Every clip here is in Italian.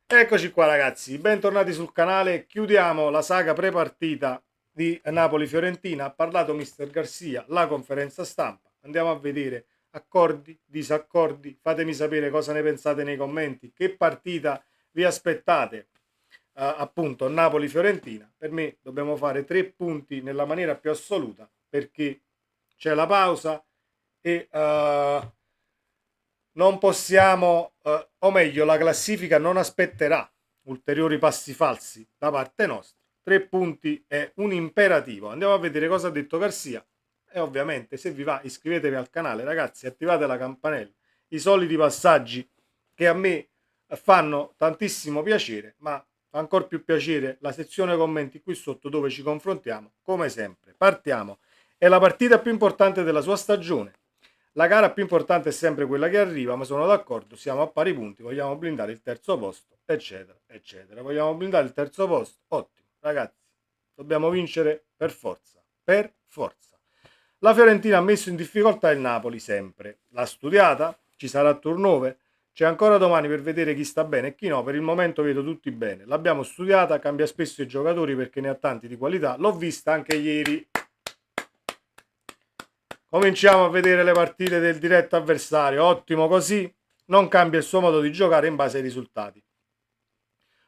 Eccoci qua ragazzi, bentornati sul canale, chiudiamo la saga pre-partita di Napoli-Fiorentina, ha parlato Mister Garcia, la conferenza stampa, andiamo a vedere accordi, disaccordi, fatemi sapere cosa ne pensate nei commenti, che partita vi aspettate, appunto Napoli-Fiorentina. Per me dobbiamo fare 3 punti nella maniera più assoluta perché c'è la pausa e non possiamo, o meglio, la classifica non aspetterà ulteriori passi falsi da parte nostra. 3 punti è un imperativo. Andiamo a vedere cosa ha detto Garcia. E ovviamente, se vi va, iscrivetevi al canale, ragazzi, attivate la campanella. I soliti passaggi che a me fanno tantissimo piacere, ma fa ancora più piacere la sezione commenti qui sotto dove ci confrontiamo, come sempre. Partiamo. È la partita più importante della sua stagione. La gara più importante è sempre quella che arriva, ma sono d'accordo, siamo a pari punti, vogliamo blindare il terzo posto, eccetera, eccetera. Vogliamo blindare il terzo posto? Ottimo, ragazzi, dobbiamo vincere per forza, per forza. La Fiorentina ha messo in difficoltà il Napoli sempre. L'ha studiata, ci sarà turnover, c'è ancora domani per vedere chi sta bene e chi no, per il momento vedo tutti bene. L'abbiamo studiata, cambia spesso i giocatori perché ne ha tanti di qualità, l'ho vista anche ieri. Cominciamo a vedere le partite del diretto avversario, ottimo così, non cambia il suo modo di giocare in base ai risultati.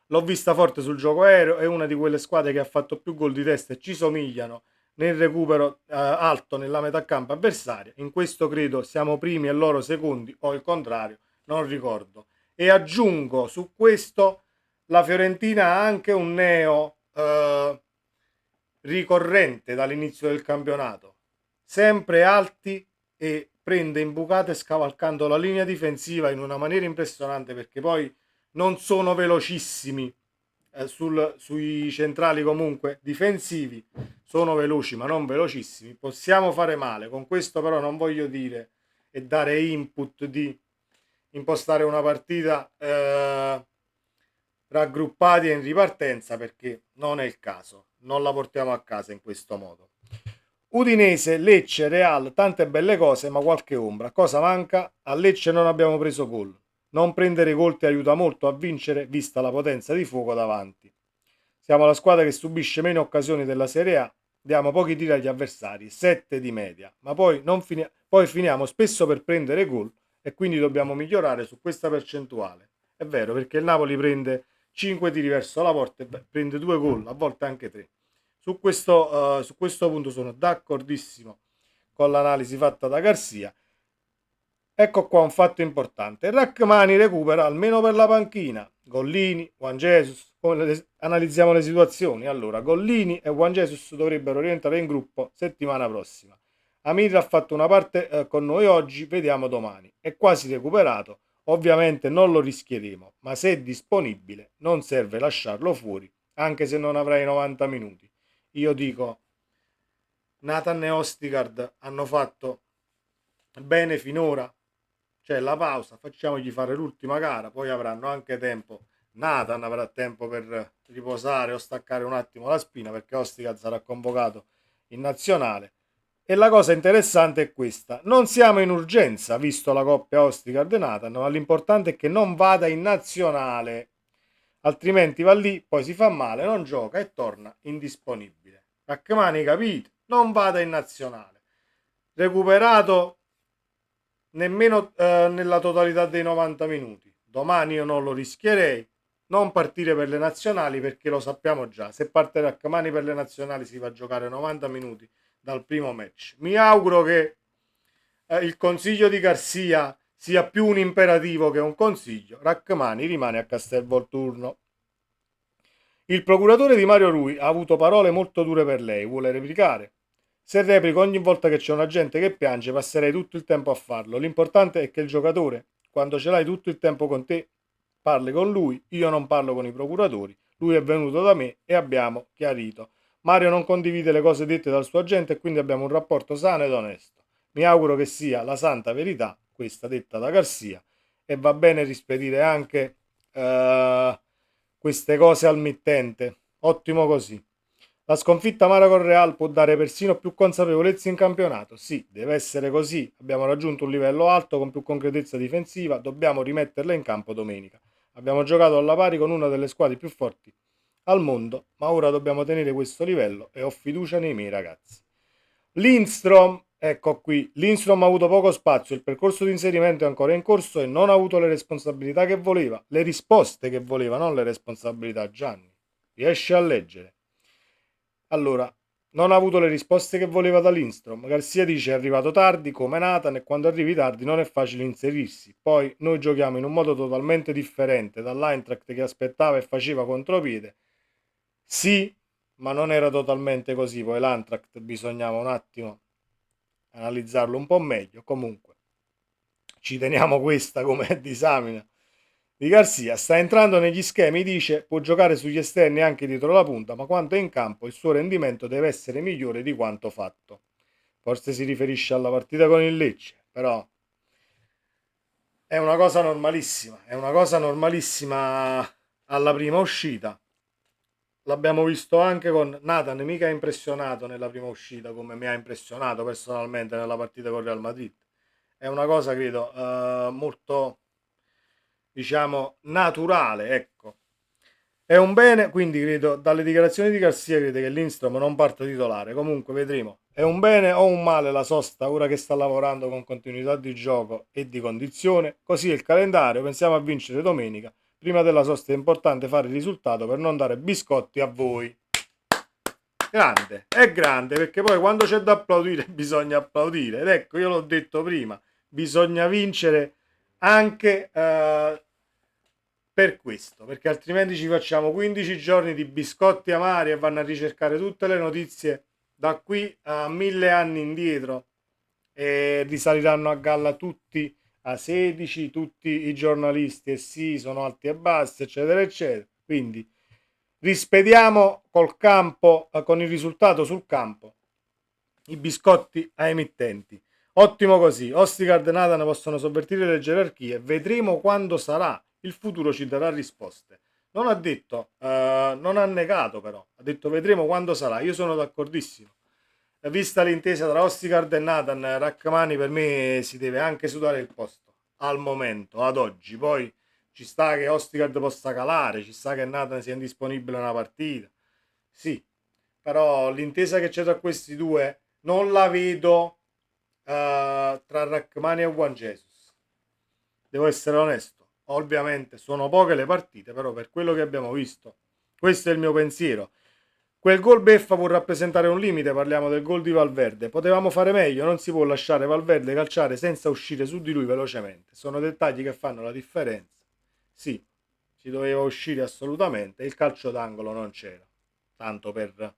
L'ho vista forte sul gioco aereo, è una di quelle squadre che ha fatto più gol di testa e ci somigliano nel recupero alto nella metà campo avversaria. In questo credo siamo primi e loro secondi o il contrario, non ricordo. E aggiungo su questo la Fiorentina ha anche un neo ricorrente dall'inizio del campionato, sempre alti e prende imbucate scavalcando la linea difensiva in una maniera impressionante perché poi non sono velocissimi sui centrali comunque difensivi, sono veloci ma non velocissimi, possiamo fare male, con questo però non voglio dire e dare input di impostare una partita raggruppati e in ripartenza perché non è il caso, non la portiamo a casa in questo modo. Udinese, Lecce, Real, tante belle cose ma qualche ombra. Cosa manca? A Lecce non abbiamo preso gol. Non prendere gol ti aiuta molto a vincere vista la potenza di fuoco davanti. Siamo la squadra che subisce meno occasioni della Serie A, diamo pochi tiri agli avversari, 7 di media, ma poi finiamo spesso per prendere gol e quindi dobbiamo migliorare su questa percentuale. È vero perché il Napoli prende 5 tiri verso la porta e prende 2 gol, a volte anche 3. Su questo punto sono d'accordissimo con l'analisi fatta da Garcia. Ecco qua un fatto importante. Rachmani recupera almeno per la panchina. Gollini, Juan Jesus. Analizziamo le situazioni. Allora, Gollini e Juan Jesus dovrebbero rientrare in gruppo settimana prossima. Amir ha fatto una parte con noi oggi, vediamo domani. È quasi recuperato. Ovviamente non lo rischieremo, ma se è disponibile non serve lasciarlo fuori, anche se non avrai 90 minuti. Io dico, Nathan e Ostigard hanno fatto bene finora, c'è la pausa, facciamogli fare l'ultima gara, poi avranno anche tempo, Nathan avrà tempo per riposare o staccare un attimo la spina perché Ostigard sarà convocato in nazionale. E la cosa interessante è questa, non siamo in urgenza visto la coppia Ostigard-Nathan, ma l'importante è che non vada in nazionale, altrimenti va lì, poi si fa male, non gioca e torna indisponibile. Rachmani, capite? Non vada in nazionale. Recuperato nemmeno nella totalità dei 90 minuti. Domani io non lo rischierei. Non partire per le nazionali perché lo sappiamo già. Se parte Rachmani per le nazionali si va a giocare 90 minuti dal primo match. Mi auguro che il consiglio di Garcia sia più un imperativo che un consiglio. Rachmani rimane a Castelvolturno. Il procuratore di Mario Rui ha avuto parole molto dure per lei, vuole replicare. Se replico ogni volta che c'è un agente che piange, passerei tutto il tempo a farlo. L'importante è che il giocatore, quando ce l'hai tutto il tempo con te, parli con lui. Io non parlo con i procuratori. Lui è venuto da me e abbiamo chiarito. Mario non condivide le cose dette dal suo agente e quindi abbiamo un rapporto sano ed onesto. Mi auguro che sia la santa verità, questa detta da Garcia, e va bene rispedire anche queste cose al mittente. Ottimo così. La sconfitta amara con Real può dare persino più consapevolezza in campionato. Sì, deve essere così. Abbiamo raggiunto un livello alto con più concretezza difensiva, dobbiamo rimetterla in campo domenica. Abbiamo giocato alla pari con una delle squadre più forti al mondo, ma ora dobbiamo tenere questo livello e ho fiducia nei miei ragazzi. Lindstrom, ecco qui, Lindstrom ha avuto poco spazio, il percorso di inserimento è ancora in corso e non ha avuto le responsabilità che voleva, le risposte che voleva, non le responsabilità. Gianni, riesci a leggere? Allora, non ha avuto le risposte che voleva da Lindstrom. Garcia dice è arrivato tardi come Nathan e quando arrivi tardi non è facile inserirsi. Poi noi giochiamo in un modo totalmente differente dall'Eintracht che aspettava e faceva contropiede. Sì, ma non era totalmente così. Poi l'Eintracht bisognava un attimo analizzarlo un po' meglio. Comunque, ci teniamo questa come disamina di Garcia. Sta entrando negli schemi, dice, può giocare sugli esterni anche dietro la punta, ma quando è in campo il suo rendimento deve essere migliore di quanto fatto. Forse si riferisce alla partita con il Lecce, però è una cosa normalissima alla prima uscita. L'abbiamo visto anche con Nathan, mica è impressionato nella prima uscita come mi ha impressionato personalmente nella partita con Real Madrid. È una cosa, credo, molto, diciamo, naturale, ecco. È un bene, quindi credo, dalle dichiarazioni di Garcia, crede che Lindstrom non parta titolare. Comunque vedremo. È un bene o un male la sosta ora che sta lavorando con continuità di gioco e di condizione? Così è il calendario, pensiamo a vincere domenica. Prima della sosta è importante fare il risultato per non dare biscotti a voi. Grande, è grande perché poi quando c'è da applaudire bisogna applaudire. Ed ecco, io l'ho detto prima, bisogna vincere anche per questo, perché altrimenti ci facciamo 15 giorni di biscotti amari e vanno a ricercare tutte le notizie da qui a 1000 anni indietro e risaliranno a galla tutti a 16, tutti i giornalisti e sì, sono alti e bassi, eccetera, eccetera. Quindi rispediamo col campo, con il risultato sul campo, i biscotti ai emittenti. Ottimo così, Ostigard e Nathan possono sovvertire le gerarchie, vedremo quando sarà, il futuro ci darà risposte. Non ha detto, non ha negato però, ha detto vedremo quando sarà, io sono d'accordissimo. Vista l'intesa tra Ostigard e Nathan, Rachmani per me si deve anche sudare il posto, al momento, ad oggi. Poi ci sta che Ostigard possa calare, ci sta che Nathan sia indisponibile a una partita. Sì, però l'intesa che c'è tra questi due non la vedo tra Rachmani e Juan Jesus. Devo essere onesto. Ovviamente sono poche le partite, però per quello che abbiamo visto, questo è il mio pensiero. Quel gol beffa può rappresentare un limite, parliamo del gol di Valverde. Potevamo fare meglio, non si può lasciare Valverde calciare senza uscire su di lui velocemente. Sono dettagli che fanno la differenza. Sì, si doveva uscire assolutamente, il calcio d'angolo non c'era. Tanto per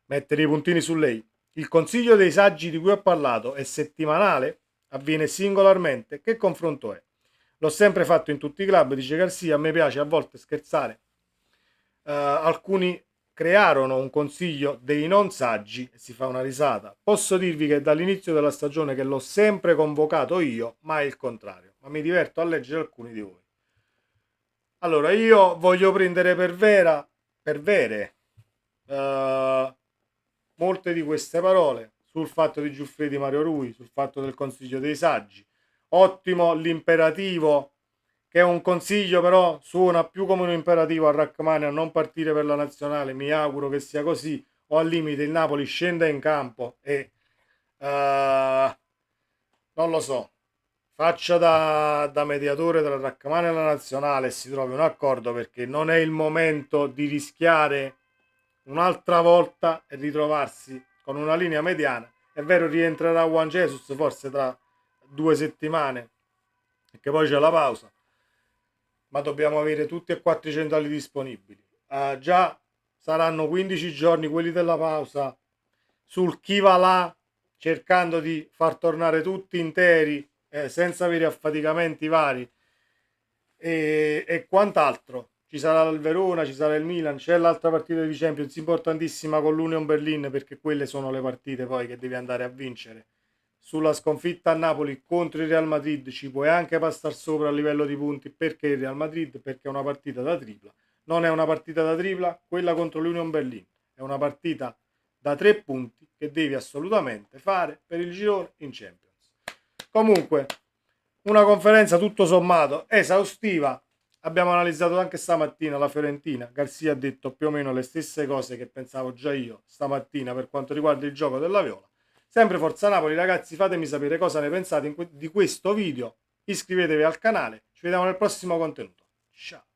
mettere i puntini su lei. Il consiglio dei saggi di cui ho parlato è settimanale, avviene singolarmente. Che confronto è? L'ho sempre fatto in tutti i club, dice Garcia, a me piace a volte scherzare. Alcuni crearono un consiglio dei non saggi e si fa una risata. Posso dirvi che dall'inizio della stagione che l'ho sempre convocato io, mai il contrario. Ma mi diverto a leggere alcuni di voi. Allora, io voglio prendere per vere, molte di queste parole sul fatto di Giuffredi Mario Rui, sul fatto del consiglio dei saggi. Ottimo l'imperativo, che è un consiglio però suona più come un imperativo a Rachmani a non partire per la nazionale. Mi auguro che sia così, o al limite il Napoli scenda in campo e non lo so, faccia da mediatore tra Rachmani e la nazionale e si trovi un accordo, perché non è il momento di rischiare un'altra volta e ritrovarsi con una linea mediana. È vero, rientrerà Juan Jesus forse tra 2 settimane, perché poi c'è la pausa, ma dobbiamo avere tutti e quattro i centrali disponibili. Già saranno 15 giorni quelli della pausa sul chi va là, cercando di far tornare tutti interi, senza avere affaticamenti vari e quant'altro. Ci sarà il Verona, ci sarà il Milan, c'è l'altra partita di Champions importantissima con l'Union Berlin, perché quelle sono le partite poi che devi andare a vincere. Sulla sconfitta a Napoli contro il Real Madrid ci puoi anche passare sopra a livello di punti, perché il Real Madrid, perché è una partita da tripla. Non è una partita da tripla quella contro l'Union Berlin, è una partita da 3 punti che devi assolutamente fare per il girone in Champions. Comunque, una conferenza tutto sommato esaustiva. Abbiamo analizzato anche stamattina la Fiorentina. Garzia ha detto più o meno le stesse cose che pensavo già io stamattina per quanto riguarda il gioco della Viola. Sempre Forza Napoli, ragazzi, fatemi sapere cosa ne pensate di questo video. Iscrivetevi al canale, ci vediamo nel prossimo contenuto. Ciao!